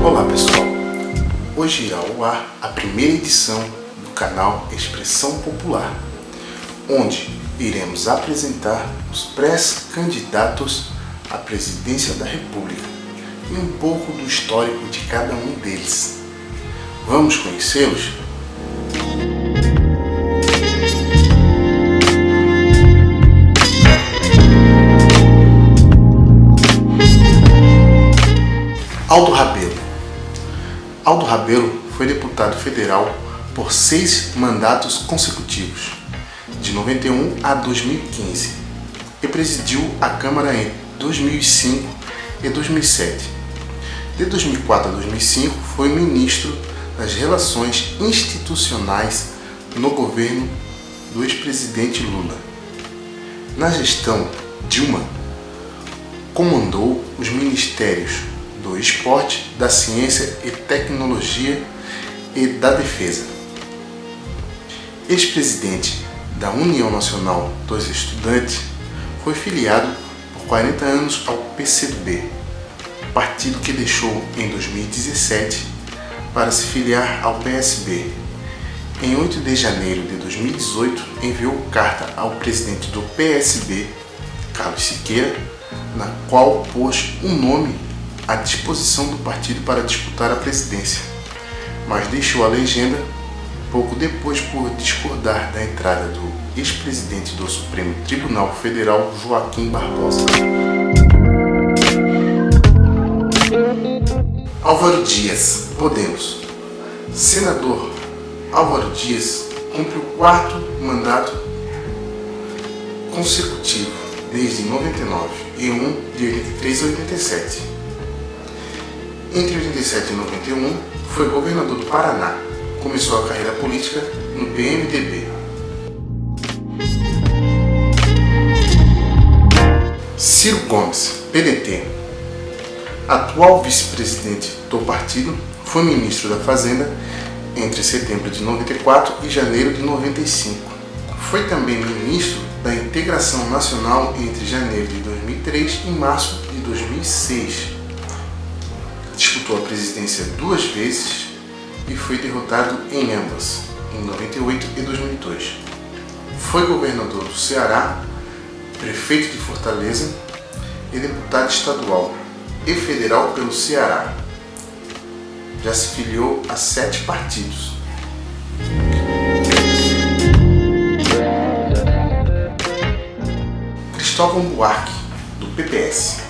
Olá pessoal, hoje irá ao ar a primeira edição do canal Expressão Popular, onde iremos apresentar os pré-candidatos à presidência da República e um pouco do histórico de cada um deles. Vamos conhecê-los? Aldo Rebelo. Aldo Rebelo foi deputado federal por 6 mandatos consecutivos, de 91 a 2015, e presidiu a Câmara em 2005 e 2007. De 2004 a 2005, foi ministro das Relações Institucionais no governo do ex-presidente Lula. Na gestão Dilma, comandou os ministérios do Esporte, da Ciência e Tecnologia e da Defesa. Ex-presidente da União Nacional dos Estudantes, foi filiado por 40 anos ao PCdoB, partido que deixou em 2017 para se filiar ao PSB. Em 8 de janeiro de 2018, enviou carta ao presidente do PSB, Carlos Siqueira, na qual pôs um nome à disposição do partido para disputar a presidência, mas deixou a legenda pouco depois por discordar da entrada do ex-presidente do Supremo Tribunal Federal, Joaquim Barbosa. Álvaro Dias, Podemos. Senador Álvaro Dias cumpre o 4º mandato consecutivo desde 99 e um de 83 a 87. Entre 87 e 91, foi governador do Paraná. Começou a carreira política no PMDB. Ciro Gomes, PDT. Atual vice-presidente do partido, foi ministro da Fazenda entre setembro de 94 e janeiro de 95. Foi também ministro da Integração Nacional entre janeiro de 2003 e março de 2006. Disputou a presidência 2 vezes e foi derrotado em ambas, em 98 e 2002. Foi governador do Ceará, prefeito de Fortaleza e deputado estadual e federal pelo Ceará. Já se filiou a 7 partidos. Cristóvão Buarque, do PPS.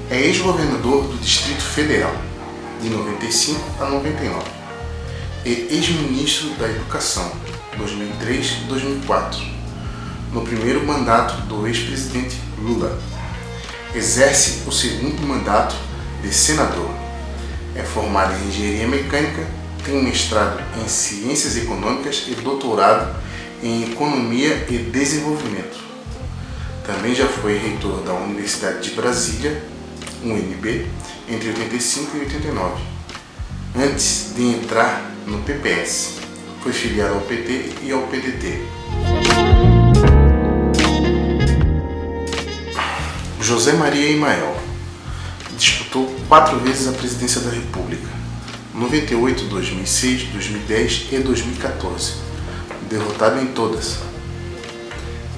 É ex-governador do Distrito Federal, de 95 a 99, e ex-ministro da Educação, 2003-2004, no primeiro mandato do ex-presidente Lula. Exerce o 2º mandato de senador. É formado em Engenharia Mecânica, tem mestrado em Ciências Econômicas e doutorado em Economia e Desenvolvimento. Também já foi reitor da Universidade de Brasília, UNB, entre 85 e 89, antes de entrar no PPS. Foi filiado ao PT e ao PDT. José Maria Imael. Disputou 4 vezes a presidência da República, 98, 2006, 2010 e 2014, derrotado em todas.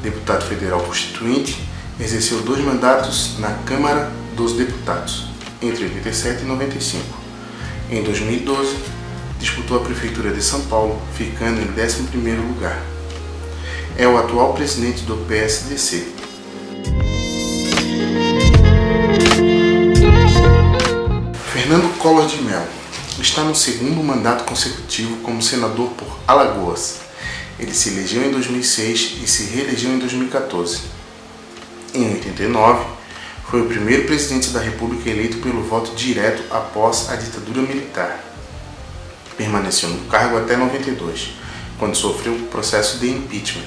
Deputado federal constituinte, exerceu 2 mandatos na Câmara dos Deputados, entre 87 e 95. Em 2012, disputou a Prefeitura de São Paulo, ficando em 11º lugar. É o atual presidente do PSDC. Fernando Collor de Mello está no 2º mandato consecutivo como senador por Alagoas. Ele se elegeu em 2006 e se reelegeu em 2014. Em 89, foi o primeiro presidente da República eleito pelo voto direto após a ditadura militar. Permaneceu no cargo até 92, quando sofreu o processo de impeachment.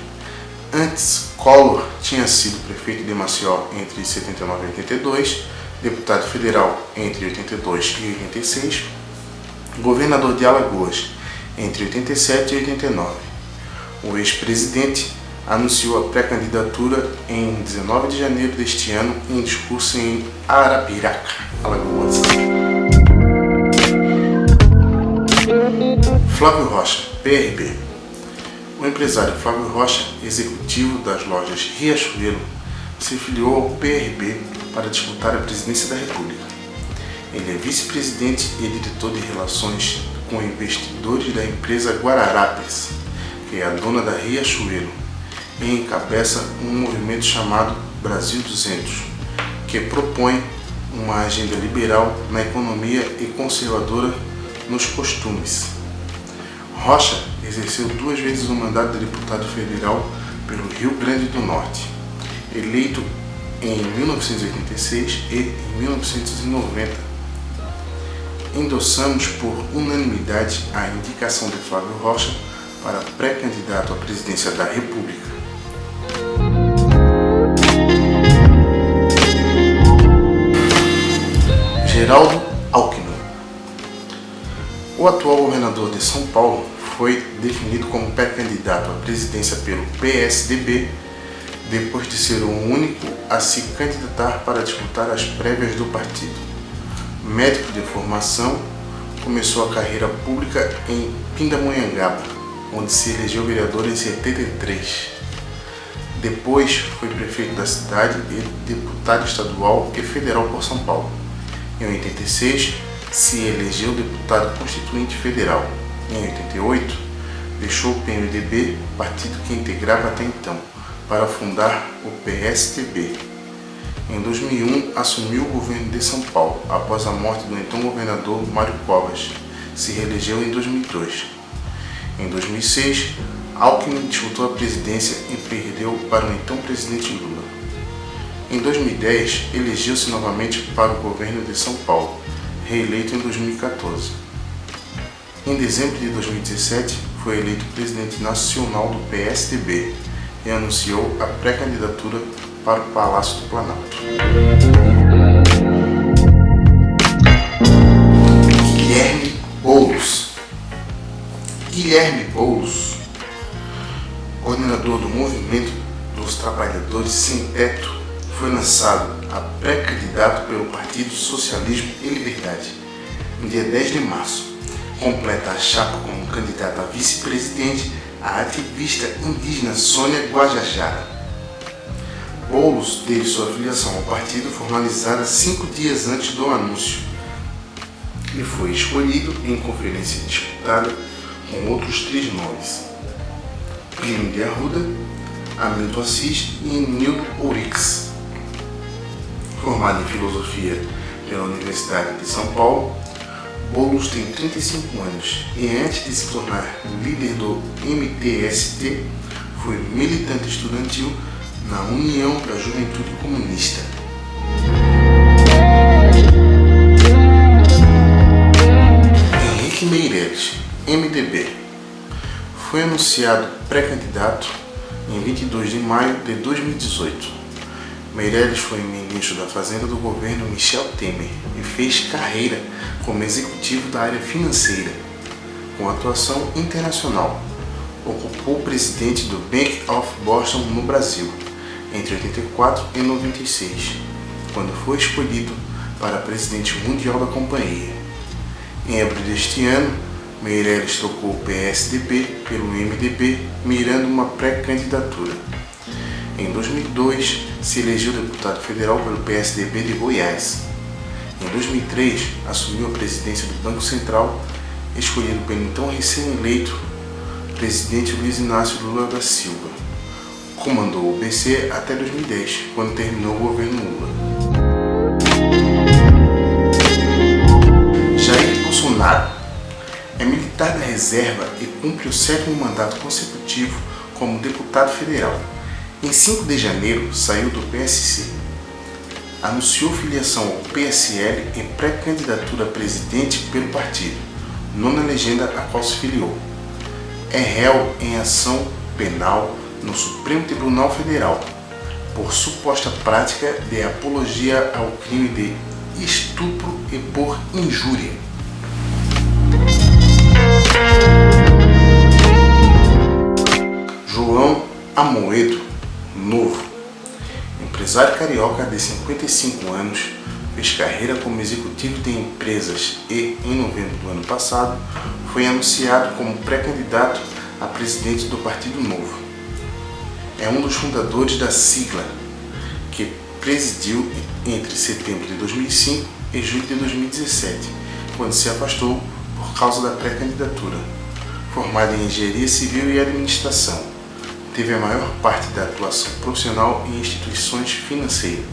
Antes, Collor tinha sido prefeito de Maceió entre 79 e 82, deputado federal entre 82 e 86, governador de Alagoas entre 87 e 89. O ex-presidente anunciou a pré-candidatura em 19 de janeiro deste ano em discurso em Arapiraca, Alagoas. Flávio Rocha, PRB. O empresário Flávio Rocha, executivo das lojas Riachuelo, se filiou ao PRB para disputar a presidência da República. Ele é vice-presidente e diretor de relações com investidores da empresa Guararapes, que é a dona da Riachuelo, e encabeça um movimento chamado Brasil 200, que propõe uma agenda liberal na economia e conservadora nos costumes. Rocha exerceu 2 vezes o mandato de deputado federal pelo Rio Grande do Norte, eleito em 1986 e em 1990. Endossamos por unanimidade a indicação de Flávio Rocha para pré-candidato à presidência da República. Geraldo Alckmin. O atual governador de São Paulo foi definido como pré-candidato à presidência pelo PSDB depois de ser o único a se candidatar para disputar as prévias do partido. Médico de formação, começou a carreira pública em Pindamonhangaba, onde se elegeu vereador em 73. Depois foi prefeito da cidade e deputado estadual e federal por São Paulo. Em 86, se elegeu deputado constituinte federal. Em 88, deixou o PMDB, partido que integrava até então, para fundar o PSDB. Em 2001, assumiu o governo de São Paulo, após a morte do então governador Mário Covas. Se reelegeu em 2002. Em 2006, Alckmin disputou a presidência e perdeu para o então presidente Lula. Em 2010, elegeu-se novamente para o governo de São Paulo, reeleito em 2014. Em dezembro de 2017, foi eleito presidente nacional do PSDB e anunciou a pré-candidatura para o Palácio do Planalto. Guilherme Boulos. Guilherme Boulos, coordenador do Movimento dos Trabalhadores Sem Teto, foi lançado a pré-candidato pelo Partido Socialismo e Liberdade no dia 10 de março. Completa a chapa como candidata a vice-presidente a ativista indígena Sônia Guajajara. Boulos teve sua filiação ao partido formalizada 5 dias antes do anúncio e foi escolhido em conferência disputada com outros 3 nomes: Plínio de Arruda, Hamilton Assis e Nildo Ourix. Formado em filosofia pela Universidade de São Paulo, Boulos tem 35 anos e antes de se tornar líder do MTST, foi militante estudantil na União da Juventude Comunista. Henrique Meirelles, MDB, foi anunciado pré-candidato em 22 de maio de 2018. Meirelles foi ministro da Fazenda do governo Michel Temer e fez carreira como executivo da área financeira, com atuação internacional. Ocupou o presidente do Bank of Boston no Brasil, entre 84 e 96, quando foi escolhido para presidente mundial da companhia. Em abril deste ano, Meirelles trocou o PSDB pelo MDB, mirando uma pré-candidatura. Em 2002, se elegeu deputado federal pelo PSDB de Goiás. Em 2003, assumiu a presidência do Banco Central, escolhido pelo então recém-eleito presidente Luiz Inácio Lula da Silva. Comandou o BC até 2010, quando terminou o governo Lula. Jair Bolsonaro é militar da reserva e cumpre o 7º mandato consecutivo como deputado federal. Em 5 de janeiro, saiu do PSC. Anunciou filiação ao PSL e pré-candidatura a presidente pelo partido, 9ª legenda a qual se filiou. É réu em ação penal no Supremo Tribunal Federal por suposta prática de apologia ao crime de estupro e por injúria. João Amoedo Novo, empresário carioca de 55 anos, fez carreira como executivo de empresas e, em novembro do ano passado, foi anunciado como pré-candidato a presidente do Partido Novo. É um dos fundadores da sigla, que presidiu entre setembro de 2005 e julho de 2017, quando se afastou por causa da pré-candidatura. Formado em Engenharia Civil e Administração, teve a maior parte da atuação profissional em instituições financeiras.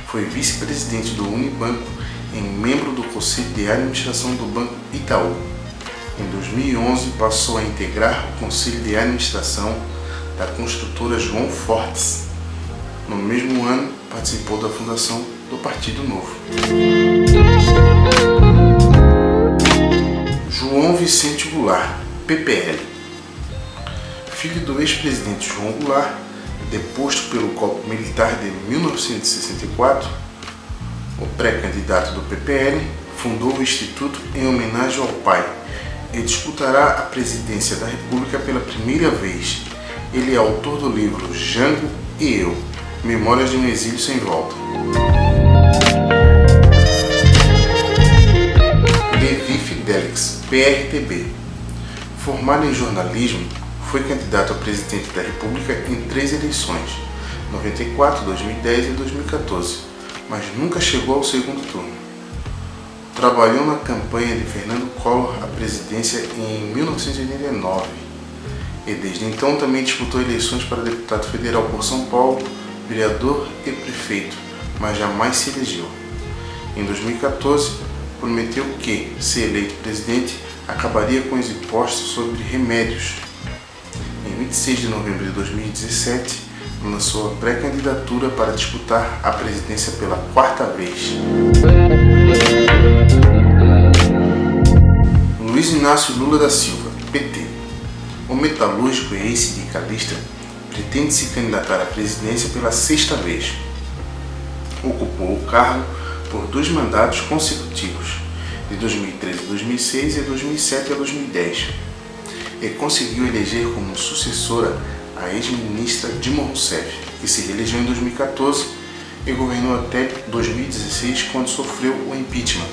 Foi vice-presidente do Unibanco e membro do Conselho de Administração do Banco Itaú. Em 2011, passou a integrar o Conselho de Administração da construtora João Fortes. No mesmo ano, participou da fundação do Partido Novo. João Vicente Goulart, PPL. Filho do ex-presidente João Goulart, deposto pelo golpe militar de 1964, o pré-candidato do PPL fundou o Instituto em homenagem ao pai e disputará a presidência da República pela primeira vez. Ele é autor do livro Jango e Eu, Memórias de um Exílio Sem Volta. Levi Fidelix, PRTB. Formado em jornalismo, foi candidato a presidente da República em 3 eleições, 94, 2010 e 2014, mas nunca chegou ao segundo turno. Trabalhou na campanha de Fernando Collor à presidência em 1989 e desde então também disputou eleições para deputado federal por São Paulo, vereador e prefeito, mas jamais se elegeu. Em 2014, prometeu que, se eleito presidente, acabaria com os impostos sobre remédios. Em 26 de novembro de 2017, lançou a pré-candidatura para disputar a presidência pela 4ª vez. Luiz Inácio Lula da Silva, PT. O metalúrgico e ex-sindicalista pretende se candidatar à presidência pela 6ª vez. Ocupou o cargo por 2 mandatos consecutivos, de 2013 a 2006 e 2007 a 2010, e conseguiu eleger como sucessora a ex-ministra Dilma Rousseff, que se reelegeu em 2014 e governou até 2016, quando sofreu o impeachment.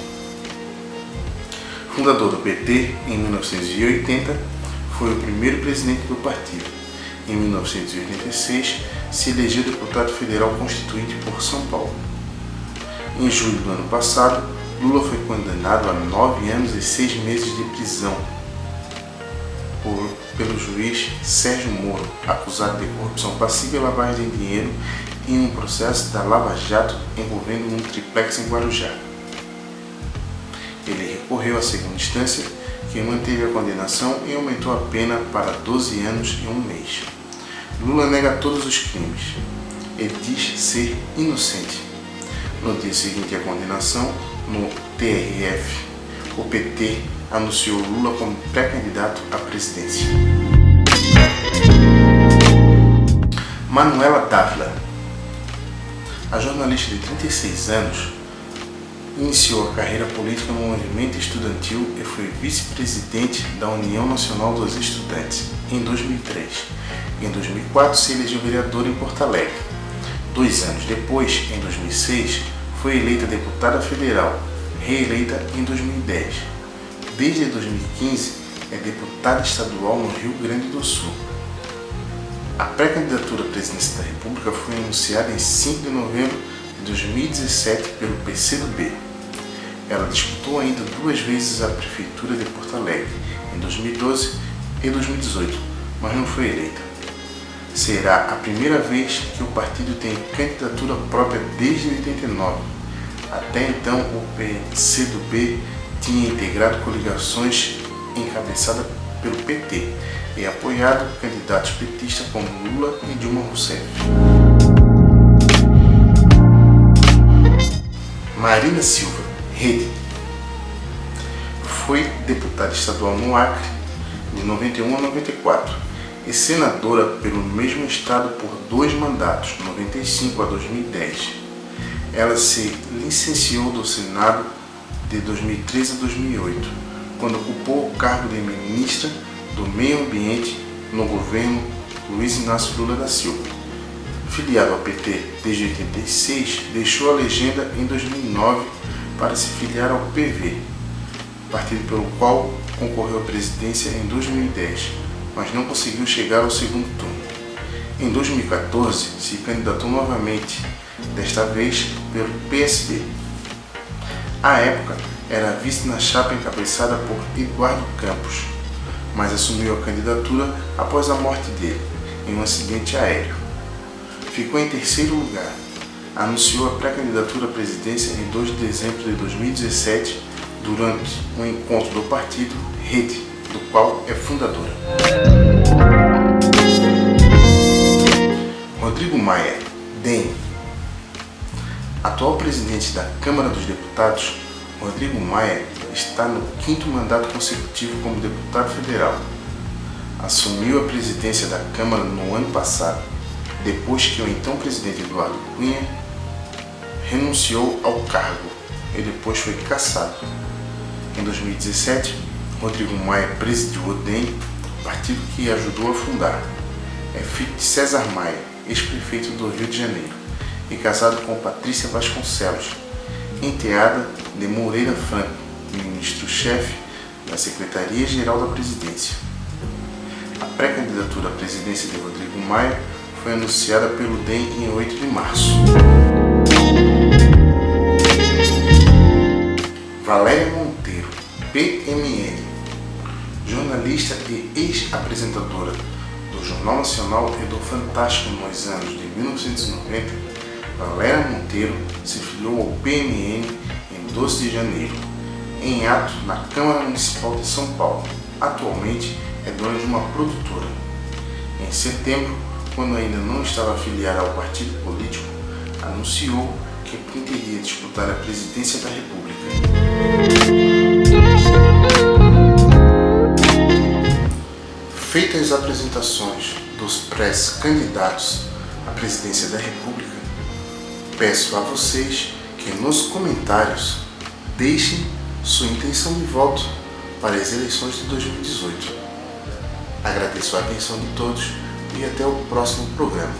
Fundador do PT em 1980, foi o primeiro presidente do partido. Em 1986, se elegeu deputado federal constituinte por São Paulo. Em julho do ano passado, Lula foi condenado a 9 anos e 6 meses de prisão pelo juiz Sérgio Moro, acusado de corrupção passiva e lavagem de dinheiro em um processo da Lava Jato envolvendo um triplex em Guarujá. Ele recorreu à segunda instância, que manteve a condenação e aumentou a pena para 12 anos e 1 mês. Lula nega todos os crimes e diz ser inocente. No dia seguinte à condenação, no TRF, o PT anunciou Lula como pré-candidato à presidência. Manuela Dávila. A jornalista de 36 anos iniciou a carreira política no movimento estudantil e foi vice-presidente da União Nacional dos Estudantes em 2003. Em 2004, se elegeu vereadora em Porto Alegre. 2 anos depois, em 2006, foi eleita deputada federal, reeleita em 2010. Desde 2015, é deputada estadual no Rio Grande do Sul. A pré-candidatura à presidência da República foi anunciada em 5 de novembro de 2017 pelo PCdoB. Ela disputou ainda 2 vezes a prefeitura de Porto Alegre, em 2012 e 2018, mas não foi eleita. Será a primeira vez que o partido tem candidatura própria desde 89. Até então, o PCdoB tinha integrado coligações encabeçadas pelo PT e apoiado candidatos petistas como Lula e Dilma Rousseff. Marina Silva, Rede. Foi deputada estadual no Acre de 91 a 94 e senadora pelo mesmo estado por 2 mandatos, 95 a 2010. Ela se licenciou do Senado de 2013 a 2008, quando ocupou o cargo de ministra do Meio Ambiente no governo Luiz Inácio Lula da Silva. Filiado ao PT desde 86, deixou a legenda em 2009 para se filiar ao PV, partido pelo qual concorreu à presidência em 2010, mas não conseguiu chegar ao segundo turno. Em 2014, se candidatou novamente, desta vez pelo PSD. À época, era vice na chapa encabeçada por Eduardo Campos, mas assumiu a candidatura após a morte dele, em um acidente aéreo. Ficou em terceiro lugar. Anunciou a pré-candidatura à presidência em 2 de dezembro de 2017, durante um encontro do partido Rede, do qual é fundadora. Rodrigo Maia, DEM. Atual presidente da Câmara dos Deputados, Rodrigo Maia está no 5º mandato consecutivo como deputado federal. Assumiu a presidência da Câmara no ano passado, depois que o então presidente Eduardo Cunha renunciou ao cargo e depois foi cassado. Em 2017, Rodrigo Maia presidiu o DEM, partido que ajudou a fundar. É filho de César Maia, ex-prefeito do Rio de Janeiro, e casado com Patrícia Vasconcelos, enteada de Moreira Franco, ministro-chefe da Secretaria-Geral da Presidência. A pré-candidatura à presidência de Rodrigo Maia foi anunciada pelo DEM em 8 de março. Valéria Monteiro, PMN. Jornalista e ex-apresentadora do Jornal Nacional e do Fantástico nos anos de 1990, Valéria Monteiro se filiou ao PMN em 12 de janeiro, em ato na Câmara Municipal de São Paulo. Atualmente é dona de uma produtora. Em setembro, quando ainda não estava afiliada ao partido político, anunciou que pretendia disputar a presidência da República. Feitas as apresentações dos pré-candidatos à presidência da República, peço a vocês que nos comentários deixem sua intenção de voto para as eleições de 2018. Agradeço a atenção de todos e até o próximo programa.